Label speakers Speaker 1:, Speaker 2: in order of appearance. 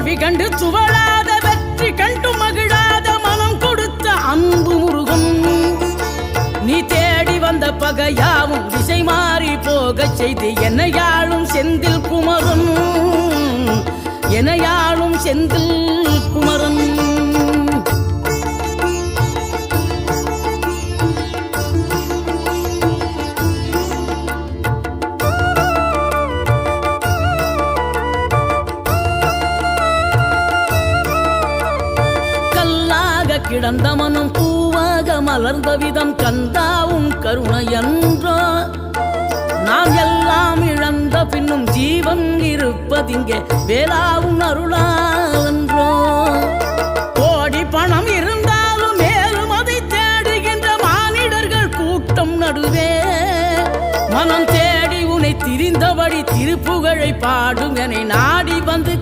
Speaker 1: தோல்வி கண்டு துவளாத வெற்றி கண்டு மகிழாத மனம் கொடுத்த அன்பு முருகன் நீ தேடி வந்த பகையாவும் திசை மாறி போகச் செய்து என்னையாளும் செந்தில் குமரன் என்னையாளும் செந்தில் குமரன் கிடந்த மனம் பூவாக மலர்ந்த விதம் கந்தாவும் கருணை என்றோ நாம் எல்லாம் இழந்த பின்னும் ஜீவன் இருப்பதிங்கே வேளாவும் அருளான்றோ கோடி பணம் இருந்தாலும் மேலும் அதை தேடுகின்ற மானிடர்கள் கூட்டம் நடுவே மனம் தேடி உன்னை திரிந்தபடி திருப்புகழை பாடும் என நாடி வந்து